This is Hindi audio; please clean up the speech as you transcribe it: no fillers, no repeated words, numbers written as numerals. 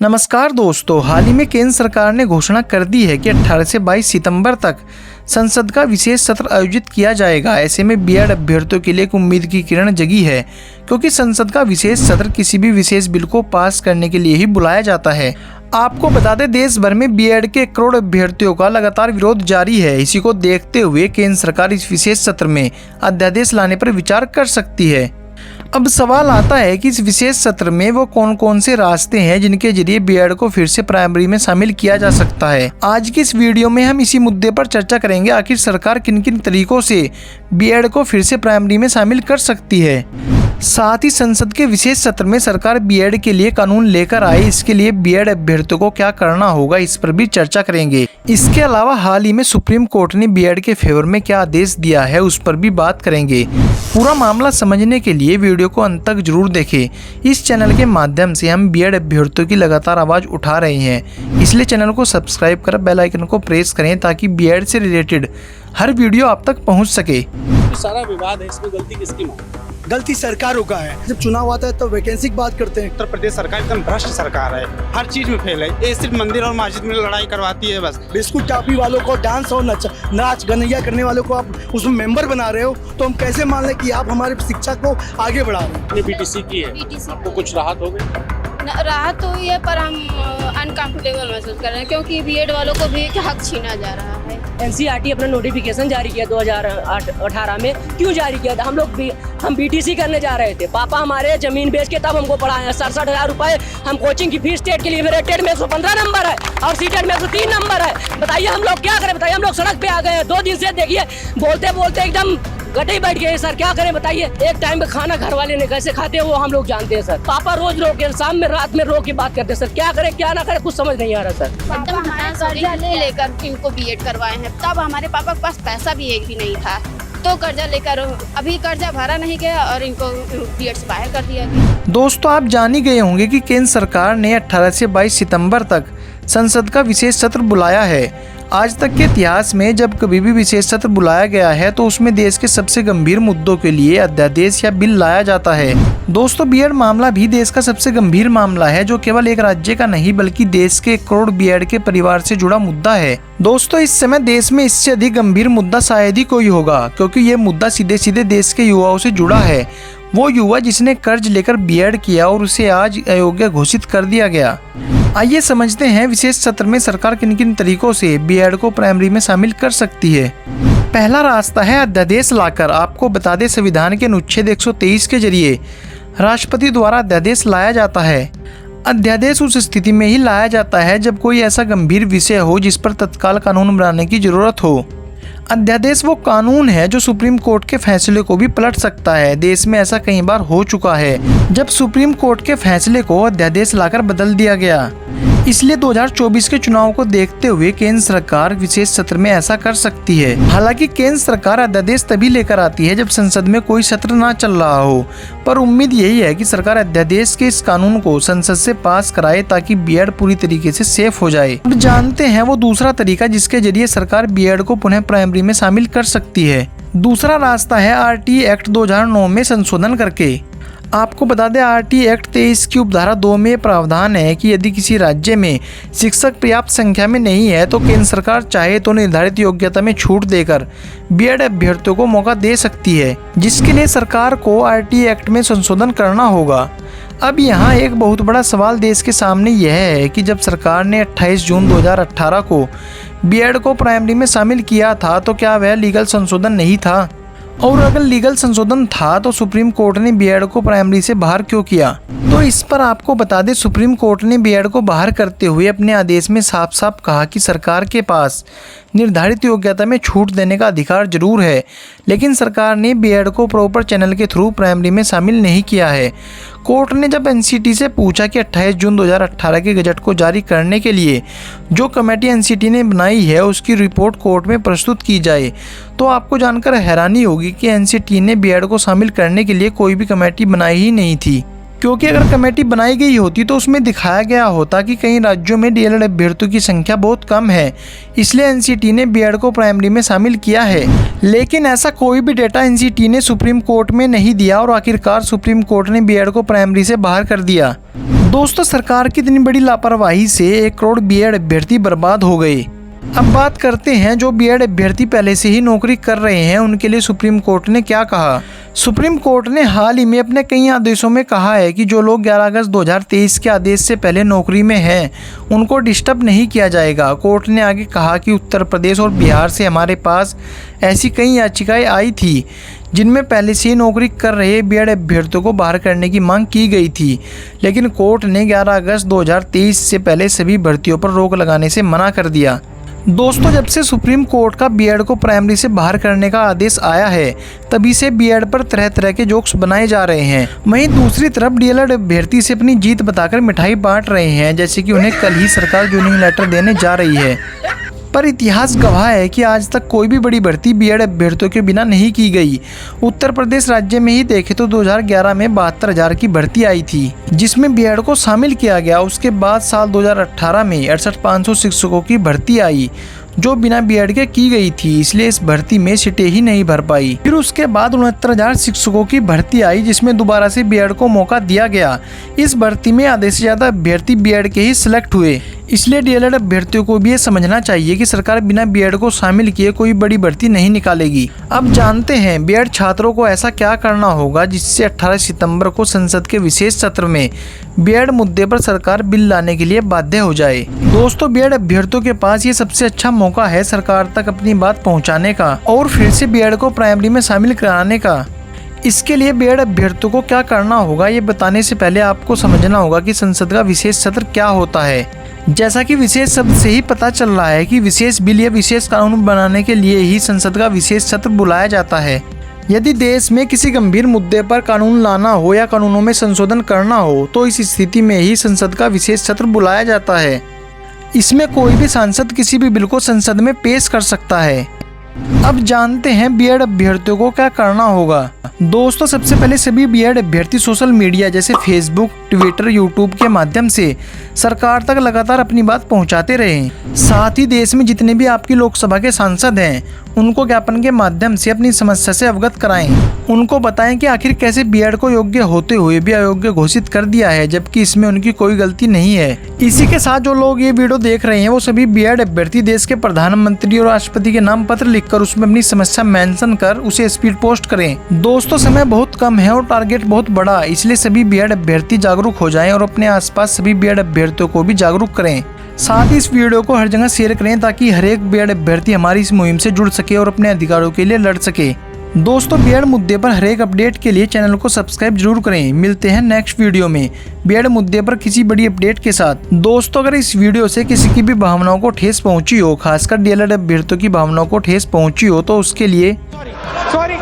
नमस्कार दोस्तों, हाल ही में केंद्र सरकार ने घोषणा कर दी है कि 18 से 22 सितंबर तक संसद का विशेष सत्र आयोजित किया जाएगा। ऐसे में बीएड अभ्यर्थियों के लिए एक उम्मीद की किरण जगी है, क्योंकि संसद का विशेष सत्र किसी भी विशेष बिल को पास करने के लिए ही बुलाया जाता है। आपको बता दें, देश भर में बीएड के 1 करोड़ अभ्यर्थियों का लगातार विरोध जारी है। इसी को देखते हुए केंद्र सरकार इस विशेष सत्र में अध्यादेश लाने पर विचार कर सकती है। अब सवाल आता है कि इस विशेष सत्र में वो कौन कौन से रास्ते हैं जिनके जरिए बीएड को फिर से प्राइमरी में शामिल किया जा सकता है। आज की इस वीडियो में हम इसी मुद्दे पर चर्चा करेंगे, आखिर सरकार किन किन तरीकों से बीएड को फिर से प्राइमरी में शामिल कर सकती है। साथ ही संसद के विशेष सत्र में सरकार बीएड के लिए कानून लेकर आए, इसके लिए बीएड अभ्यर्थियों को क्या करना होगा, इस पर भी चर्चा करेंगे। इसके अलावा हाल ही में सुप्रीम कोर्ट ने बीएड के फेवर में क्या आदेश दिया है, उस पर भी बात करेंगे। पूरा मामला समझने के लिए वीडियो को अंत तक जरूर देखें। इस चैनल के माध्यम से हम बीएड अभ्यर्थियों की लगातार आवाज उठा रहे हैं, इसलिए चैनल को सब्सक्राइब कर बेल आइकन को प्रेस करें ताकि बीएड से रिलेटेड हर वीडियो आप तक पहुंच सके। सारा विवाद है, इसमें गलती किसकी मानते हैं? गलती सरकारों का है। जब चुनाव आता है तो वैकेंसी की बात करते हैं। उत्तर प्रदेश सरकार एकदम भ्रष्ट सरकार है, हर चीज में फेल है। ये सिर्फ मंदिर और मस्जिद में लड़ाई करवाती है बस। बिस्कुट टापी वालों को, डांस और नाच गनैया करने वालों को आप उसमें मेंबर बना रहे हो, तो हम कैसे मान लें कि आप हमारे शिक्षा को आगे बढ़ा रहे हैं। बीटीसी की है, आपको कुछ राहत हो गई? राहत तो हुई है, पर हम अनकंफर्टेबल महसूस कर रहे हैं, क्योंकि बीएड वालों को भी हक छीना जा रहा है। एनसीईआरटी अपना नोटिफिकेशन जारी किया 2018 में। क्यों जारी किया था? हम बीटीसी करने जा रहे थे, पापा हमारे जमीन बेच के तब हमको पढ़ाए। 67,000 रुपए हम कोचिंग की फीस टेट के लिए, मेरे टेट में 115 नंबर है और सीटेट में 103 नंबर है। बताइए हम लोग क्या करें? बताइए, हम लोग सड़क पे आ गए हैं 2 दिन से। देखिए बोलते बोलते एकदम गड्ढे बैठ गए सर, क्या करें बताइए। एक टाइम में खाना घर वाले ने कैसे खाते हैं वो हम लोग जानते हैं सर। पापा रोज रो के, शाम में रात में रो के बात करते हैं सर। क्या करें क्या ना करें, कुछ समझ नहीं आ रहा सर। एकदम कर्जा ले लेकर इनको बीएड करवाए हैं, तब हमारे पापा के पास पैसा भी एक भी नहीं था, तो कर्जा लेकर अभी कर्जा भरा नहीं गया और इनको बीएड से बाहर कर दिया गया। दोस्तों, आप जान ही गए होंगे कि केंद्र सरकार ने 18 से 22 सितंबर तक संसद का विशेष सत्र बुलाया है। आज तक के इतिहास में जब कभी भी विशेष सत्र बुलाया गया है तो उसमें देश के सबसे गंभीर मुद्दों के लिए अध्यादेश या बिल लाया जाता है। दोस्तों, बीएड मामला भी देश का सबसे गंभीर मामला है, जो केवल एक राज्य का नहीं बल्कि देश के 1 करोड़ बीएड के परिवार से जुड़ा मुद्दा है। दोस्तों, इस समय देश में इससे अधिक गंभीर मुद्दा शायद ही कोई होगा, क्योंकि ये मुद्दा सीधे सीधे देश के युवाओं से जुड़ा है। वो युवा जिसने कर्ज लेकर बीएड किया और उसे आज अयोग्य घोषित कर दिया गया। आइए समझते हैं विशेष सत्र में सरकार किन किन तरीकों से बीएड को प्राइमरी में शामिल कर सकती है। पहला रास्ता है अध्यादेश लाकर। आपको बता दें, संविधान के अनुच्छेद 123 के जरिए राष्ट्रपति द्वारा अध्यादेश लाया जाता है। अध्यादेश उस स्थिति में ही लाया जाता है जब कोई ऐसा गंभीर विषय हो जिस पर तत्काल कानून बनाने की जरूरत हो। अध्यादेश वो कानून है जो सुप्रीम कोर्ट के फैसले को भी पलट सकता है। देश में ऐसा कई बार हो चुका है जब सुप्रीम कोर्ट के फैसले को अध्यादेश लाकर बदल दिया गया। इसलिए 2024 के चुनाव को देखते हुए केंद्र सरकार विशेष सत्र में ऐसा कर सकती है। हालांकि केंद्र सरकार अध्यादेश तभी लेकर आती है जब संसद में कोई सत्र ना चल रहा हो, पर उम्मीद यही है कि सरकार अध्यादेश के इस कानून को संसद से पास कराए ताकि बीएड पूरी तरीके से सेफ हो जाए। अब जानते हैं वो दूसरा तरीका जिसके जरिए सरकार बीएड को पुनः प्राइमरी में शामिल कर सकती है। दूसरा रास्ता है आरटीई एक्ट 2009 में संशोधन करके। आपको बता दें, आरटीई एक्ट 23 की उपधारा 2 में प्रावधान है कि यदि किसी राज्य में शिक्षक पर्याप्त संख्या में नहीं है तो केंद्र सरकार चाहे तो निर्धारित योग्यता में छूट देकर बीएड अभ्यर्थियों को मौका दे सकती है, जिसके लिए सरकार को आरटीई एक्ट में संशोधन करना होगा। अब यहाँ एक बहुत बड़ा सवाल देश के सामने यह है कि जब सरकार ने 28 जून 2018 को बीएड को प्राइमरी में शामिल किया था तो क्या वह लीगल संशोधन नहीं था? और अगर लीगल संशोधन था तो सुप्रीम कोर्ट ने बीएड को प्राइमरी से बाहर क्यों किया? तो इस पर आपको बता दें, सुप्रीम कोर्ट ने बीएड को बाहर करते हुए अपने आदेश में साफ साफ कहा कि सरकार के पास निर्धारित योग्यता में छूट देने का अधिकार जरूर है, लेकिन सरकार ने बीएड को प्रॉपर चैनल के थ्रू प्राइमरी में शामिल नहीं किया है। कोर्ट ने जब एनसीटी से पूछा कि 28 जून 2018 के गजट को जारी करने के लिए जो कमेटी एनसीटी ने बनाई है उसकी रिपोर्ट कोर्ट में प्रस्तुत की जाए, तो आपको जानकर हैरानी होगी कि एनसीटी ने बीएड को शामिल करने के लिए कोई भी कमेटी बनाई ही नहीं थी। क्योंकि अगर कमेटी बनाई गई होती तो उसमें दिखाया गया होता कि कई राज्यों में डीएलएड अभ्यर्थियों की संख्या बहुत कम है, इसलिए एनसीटी ने बीएड को प्राइमरी में शामिल किया है। लेकिन ऐसा कोई भी डेटा एनसीटी ने सुप्रीम कोर्ट में नहीं दिया और आखिरकार सुप्रीम कोर्ट ने बीएड को प्राइमरी से बाहर कर दिया। दोस्तों, सरकार की इतनी बड़ी लापरवाही से 1 करोड़ बीएड अभ्यर्थी बर्बाद हो गए। अब बात करते हैं जो बीएड अभ्यर्थी पहले से ही नौकरी कर रहे हैं उनके लिए सुप्रीम कोर्ट ने क्या कहा। सुप्रीम कोर्ट ने हाल ही में अपने कई आदेशों में कहा है कि जो लोग 11 अगस्त 2023 के आदेश से पहले नौकरी में हैं उनको डिस्टर्ब नहीं किया जाएगा। कोर्ट ने आगे कहा कि उत्तर प्रदेश और बिहार से हमारे पास ऐसी कई याचिकाएं आई थी जिनमें पहले से ही नौकरी कर रहे बीएड अभ्यर्थियों को बाहर करने की मांग की गई थी, लेकिन कोर्ट ने 11 अगस्त 2023 से पहले सभी भर्तियों पर रोक लगाने से मना कर दिया। दोस्तों, जब से सुप्रीम कोर्ट का बीएड को प्राइमरी से बाहर करने का आदेश आया है तभी से बीएड पर तरह तरह के जोक्स बनाए जा रहे हैं। वहीं दूसरी तरफ डीएलएड अभ्यर्थी से अपनी जीत बताकर मिठाई बांट रहे हैं, जैसे कि उन्हें कल ही सरकार ज्वाइनिंग लेटर देने जा रही है। पर इतिहास गवाह है कि आज तक कोई भी बड़ी भर्ती बीएड अभ्यर्थियों के बिना नहीं की गई। उत्तर प्रदेश राज्य में ही देखें तो 2011 में 72,000 की भर्ती आई थी जिसमें बीएड को शामिल किया गया। उसके बाद साल 2018 में 68,500 शिक्षकों की भर्ती आई जो बिना बीएड के की गई थी, इसलिए इस भर्ती में सीटें ही नहीं भर पाई। फिर उसके बाद 69,000 शिक्षकों की भर्ती आई जिसमें दोबारा से बीएड को मौका दिया गया। इस भर्ती में आधे से ज्यादा अभ्यर्थी बीएड के ही सिलेक्ट हुए, इसलिए डीएलएड अभ्यर्थियों को भी ये समझना चाहिए कि सरकार बिना बीएड को शामिल किए कोई बड़ी भर्ती नहीं निकालेगी। अब जानते हैं बीएड छात्रों को ऐसा क्या करना होगा जिससे 18 सितंबर को संसद के विशेष सत्र में बीएड मुद्दे पर सरकार बिल लाने के लिए बाध्य हो जाए। दोस्तों, बीएड अभ्यर्थियों के पास ये सबसे अच्छा मौका है सरकार तक अपनी बात पहुंचाने का और फिर से बीएड को प्राइमरी में शामिल कराने का। इसके लिए बीएड अभ्यर्थियों को क्या करना होगा ये बताने से पहले आपको समझना होगा कि संसद का विशेष सत्र क्या होता है। जैसा कि विशेष शब्द से ही पता चल रहा है कि विशेष बिल या विशेष कानून बनाने के लिए ही संसद का विशेष सत्र बुलाया जाता है। यदि देश में किसी गंभीर मुद्दे पर कानून लाना हो या कानूनों में संशोधन करना हो तो इस स्थिति में ही संसद का विशेष सत्र बुलाया जाता है। इसमें कोई भी सांसद किसी भी बिल को संसद में पेश कर सकता है। अब जानते हैं बीएड अभ्यर्थियों को क्या करना होगा। दोस्तों, सबसे पहले सभी बीएड अभ्यर्थी सोशल मीडिया जैसे फेसबुक, ट्विटर, यूट्यूब के माध्यम से सरकार तक लगातार अपनी बात पहुंचाते रहें। साथ ही देश में जितने भी आपकी लोकसभा के सांसद हैं उनको ज्ञापन के माध्यम से अपनी समस्या से अवगत कराएं। उनको बताएं कि आखिर कैसे बीएड को योग्य होते हुए भी अयोग्य घोषित कर दिया है जबकि इसमें उनकी कोई गलती नहीं है। इसी के साथ जो लोग ये वीडियो देख रहे हैं वो सभी बीएड अभ्यर्थी देश के प्रधानमंत्री और राष्ट्रपति के नाम पत्र लिखकर उसमें अपनी समस्या मेंशन कर उसे स्पीड पोस्ट करें। दोस्तों, समय बहुत कम है और टारगेट बहुत बड़ा, इसलिए सभी बीएड अभ्यर्थी जागरूक हो जाएं और अपने आसपास सभी बीएड अभ्यर्थियों को भी जागरूक करें। साथ ही इस वीडियो को हर जगह शेयर करें ताकि हर एक बीएड अभ्यर्थी हमारी इस मुहिम से जुड़ सके और अपने अधिकारों के लिए लड़ सके। दोस्तों, बीएड मुद्दे पर हर एक अपडेट के लिए चैनल को सब्सक्राइब जरूर करें। मिलते हैं नेक्स्ट वीडियो में बीएड मुद्दे पर किसी बड़ी अपडेट के साथ। दोस्तों, अगर इस वीडियो से किसी की भी भावनाओं को ठेस पहुंची हो, खासकर डीएलएड अभ्यर्थियों की भावनाओं को ठेस पहुंची हो तो उसके लिए सॉरी